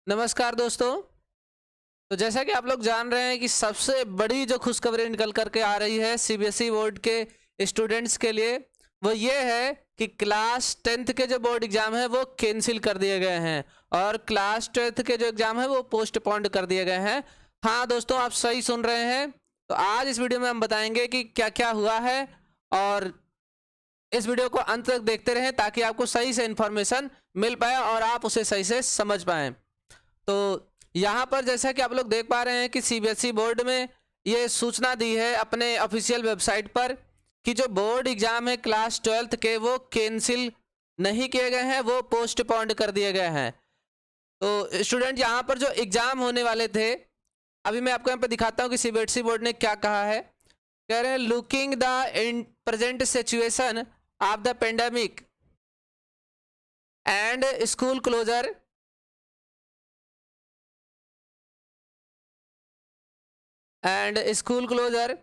नमस्कार दोस्तों। तो जैसा कि आप लोग जान रहे हैं कि सबसे बड़ी जो खुशखबरी निकल करके आ रही है सीबीएसई बोर्ड के स्टूडेंट्स के लिए, वो ये है कि क्लास 10th के जो बोर्ड एग्जाम है वो कैंसिल कर दिए गए हैं और क्लास 12th के जो एग्जाम है वो पोस्टपोन्ड कर दिए गए हैं। हाँ दोस्तों, आप सही सुन रहे हैं। तो आज इस वीडियो में हम बताएंगे कि क्या क्या हुआ है और इस वीडियो को अंत तक देखते रहें ताकि आपको सही से इंफॉर्मेशन मिल पाए और आप उसे सही से समझ पाएँ। तो यहाँ पर जैसा कि आप लोग देख पा रहे हैं कि सीबीएसई बोर्ड में ये सूचना दी है अपने ऑफिशियल वेबसाइट पर कि जो बोर्ड एग्जाम है क्लास 12th के वो कैंसिल नहीं किए गए हैं, वो पोस्टपोन्ड कर दिए गए हैं। तो स्टूडेंट यहाँ पर जो एग्जाम होने वाले थे, अभी मैं आपको यहाँ पर दिखाता हूँ कि सीबीएसई बोर्ड ने क्या कहा है। कह रहे हैं looking the in present situation of the pandemic and school closure and school closure,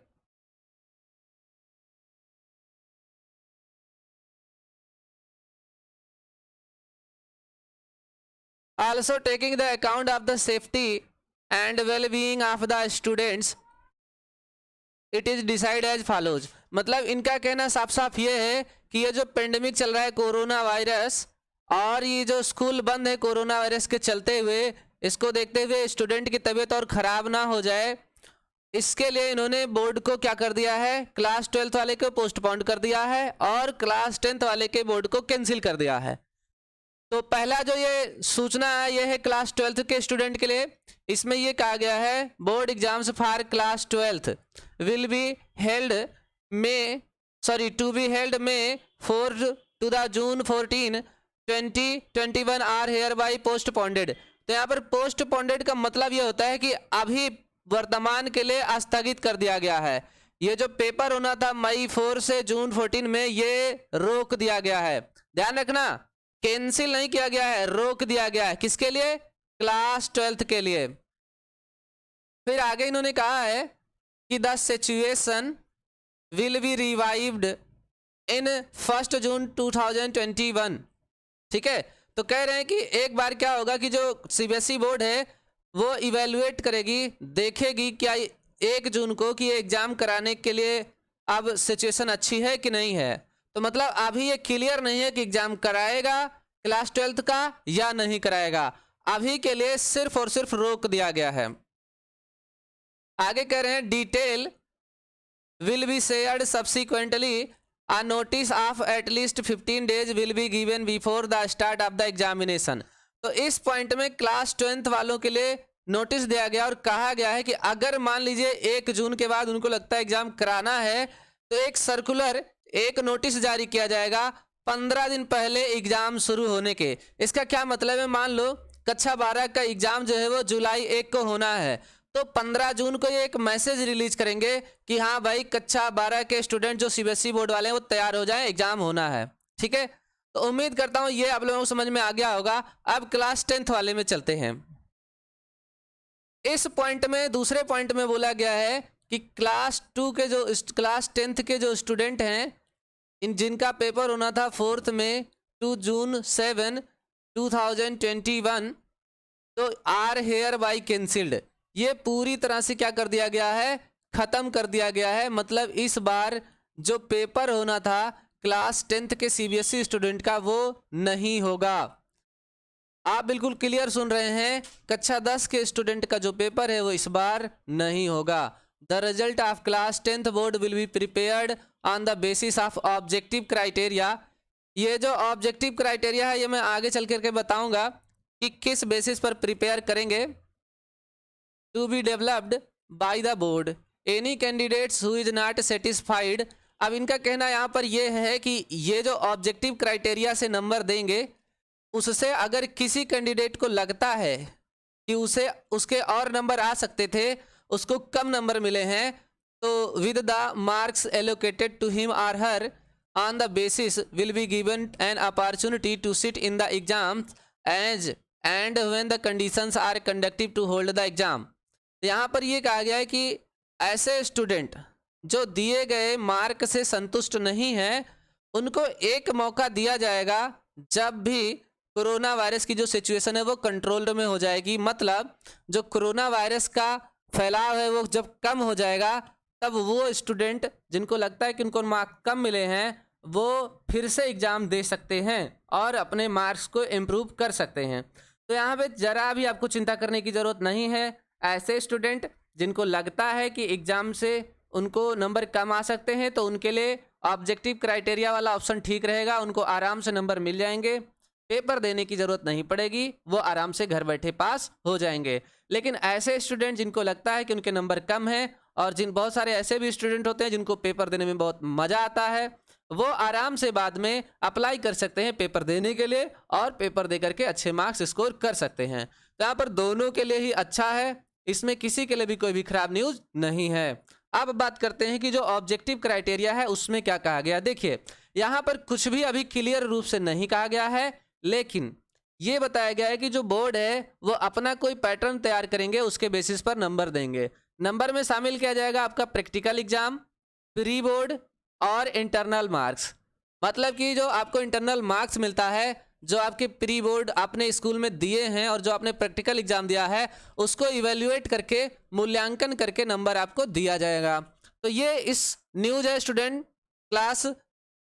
also taking the account of the safety and well-being of the students, it is decided as follows। मतलब इनका कहना साफ साफ ये है कि ये जो पेंडेमिक चल रहा है कोरोना वायरस और ये जो स्कूल बंद है कोरोना वायरस के चलते हुए, इसको देखते हुए स्टूडेंट की तबीयत और ख़राब ना हो जाए, इसके लिए इन्होंने बोर्ड को क्या कर दिया है, क्लास 12th वाले को पोस्टपोन्ड कर दिया है और क्लास 10th वाले के बोर्ड को कैंसिल कर दिया है। तो पहला जो ये सूचना है ये है क्लास 12th के स्टूडेंट के लिए। इसमें ये कहा गया है board exams for class 12th will be held to be held May 4 to the June 14 2021 are hereby postponed. तो यहाँ पर पोस्टपोन्डेड का मतलब ये होता है कि अभी वर्तमान के लिए स्थगित कर दिया गया है। ये जो पेपर होना था मई 4 से जून 14 में, ये रोक दिया गया है। ध्यान रखना, कैंसिल नहीं किया गया है, रोक दिया गया है। किसके लिए? क्लास 12th के लिए। फिर आगे इन्होंने कहा है कि the situation will be revived in 1 June 2021। ठीक है, तो कह रहे हैं कि एक बार क्या होगा कि जो सीबीएसई बोर्ड है वो इवेलुएट करेगी, देखेगी क्या 1 जून को कि ये एग्ज़ाम कराने के लिए अब सिचुएशन अच्छी है कि नहीं है। तो मतलब अभी ये क्लियर नहीं है कि एग्ज़ाम कराएगा क्लास 12th का या नहीं कराएगा। अभी के लिए सिर्फ और सिर्फ रोक दिया गया है। आगे कह रहे हैं detail will be shared subsequently, a notice of at least 15 days will be given before the start of the examination। तो इस पॉइंट में क्लास 12th वालों के लिए नोटिस दिया गया और कहा गया है कि अगर मान लीजिए 1 जून के बाद उनको लगता है एग्जाम कराना है तो एक सर्कुलर, एक नोटिस जारी किया जाएगा 15 दिन पहले एग्जाम शुरू होने के। इसका क्या मतलब है? मान लो कक्षा 12 का एग्जाम जो है वो जुलाई 1 को होना है, तो 15 जून को ये एक मैसेज रिलीज करेंगे कि हाँ भाई कक्षा 12 के स्टूडेंट जो सीबीएसई बोर्ड वाले हैं वो तैयार हो जाएं, एग्जाम होना है। ठीक है, तो उम्मीद करता हूँ ये आप लोगों को समझ में आ गया होगा। अब क्लास 10th वाले में चलते हैं। इस पॉइंट में, दूसरे पॉइंट में बोला गया है कि क्लास 10th के जो स्टूडेंट हैं, इन जिनका पेपर होना था 4 में 2 जून 7 2021, तो आर हेयर बाई कैंसिल्ड। ये पूरी तरह से क्या कर दिया गया है? ख़त्म कर दिया गया है। मतलब इस बार जो पेपर होना था क्लास 10th के सीबीएसई स्टूडेंट का वो नहीं होगा। आप बिल्कुल क्लियर सुन रहे हैं, कक्षा 10 के स्टूडेंट का जो पेपर है वो इस बार नहीं होगा। The result of class 10th board will be prepared on the basis of objective criteria. ये जो ऑब्जेक्टिव क्राइटेरिया है ये मैं आगे चल करके बताऊंगा कि किस बेसिस पर प्रिपेयर करेंगे। To be developed by the board any candidates who is not satisfied. अब इनका कहना यहाँ पर यह है कि ये जो ऑब्जेक्टिव क्राइटेरिया से नंबर देंगे, उससे अगर किसी कैंडिडेट को लगता है कि उसे उसके और नंबर आ सकते थे, उसको कम नंबर मिले हैं, तो with the marks allocated to him or her on the basis will be given an opportunity to sit in the exam as and when the conditions are conductive to hold the exam. यहाँ पर यह कहा गया है कि ऐसे student जो दिए गए मार्क से संतुष्ट नहीं हैं, उनको एक मौका दिया जाएगा जब भी कोरोना वायरस की जो सिचुएशन है वो कंट्रोल में हो जाएगी। मतलब जो कोरोना वायरस का फैलाव है वो जब कम हो जाएगा तब वो स्टूडेंट जिनको लगता है कि उनको मार्क्स कम मिले हैं वो फिर से एग्ज़ाम दे सकते हैं और अपने मार्क्स को इम्प्रूव कर सकते हैं। तो यहाँ पे ज़रा भी आपको चिंता करने की ज़रूरत नहीं है। ऐसे स्टूडेंट जिनको लगता है कि एग्ज़ाम से उनको नंबर कम आ सकते हैं तो उनके लिए ऑब्जेक्टिव क्राइटेरिया वाला ऑप्शन ठीक रहेगा, उनको आराम से नंबर मिल जाएंगे, पेपर देने की ज़रूरत नहीं पड़ेगी, वो आराम से घर बैठे पास हो जाएंगे। लेकिन ऐसे स्टूडेंट जिनको लगता है कि उनके नंबर कम हैं और बहुत सारे ऐसे भी स्टूडेंट होते हैं जिनको पेपर देने में बहुत मज़ा आता है, वो आराम से बाद में अप्लाई कर सकते हैं पेपर देने के लिए और पेपर दे करके अच्छे मार्क्स स्कोर कर सकते हैं। तो यहाँ पर दोनों के लिए ही अच्छा है, इसमें किसी के लिए भी कोई भी खराब न्यूज़ नहीं है। अब बात करते हैं कि जो ऑब्जेक्टिव क्राइटेरिया है उसमें क्या कहा गया। देखिए यहाँ पर कुछ भी अभी क्लियर रूप से नहीं कहा गया है, लेकिन ये बताया गया है कि जो बोर्ड है वो अपना कोई पैटर्न तैयार करेंगे, उसके बेसिस पर नंबर देंगे। नंबर में शामिल किया जाएगा आपका प्रैक्टिकल एग्जाम, प्री बोर्ड और इंटरनल मार्क्स। मतलब कि जो आपको इंटरनल मार्क्स मिलता है, जो आपके प्री बोर्ड आपने स्कूल में दिए हैं और जो आपने प्रैक्टिकल एग्जाम दिया है उसको इवेल्युएट करके मूल्यांकन करके नंबर आपको दिया जाएगा। तो ये इस न्यूज़ है स्टूडेंट क्लास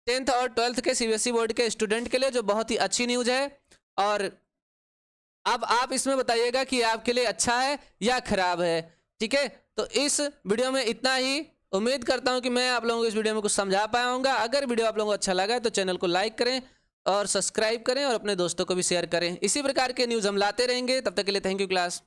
10th और 12th के सीबीएसई बोर्ड के स्टूडेंट के लिए, जो बहुत ही अच्छी न्यूज़ है। और अब आप इसमें बताइएगा कि आपके लिए अच्छा है या खराब है। ठीक है, तो इस वीडियो में इतना ही। उम्मीद करता हूं कि मैं आप लोगों को इस वीडियो में कुछ समझा पाया हूँगा। अगर वीडियो आप लोगों को अच्छा लगा है तो चैनल को लाइक करें और सब्सक्राइब करें और अपने दोस्तों को भी शेयर करें। इसी प्रकार के न्यूज़ हम लाते रहेंगे। तब तक के लिए थैंक यू क्लास।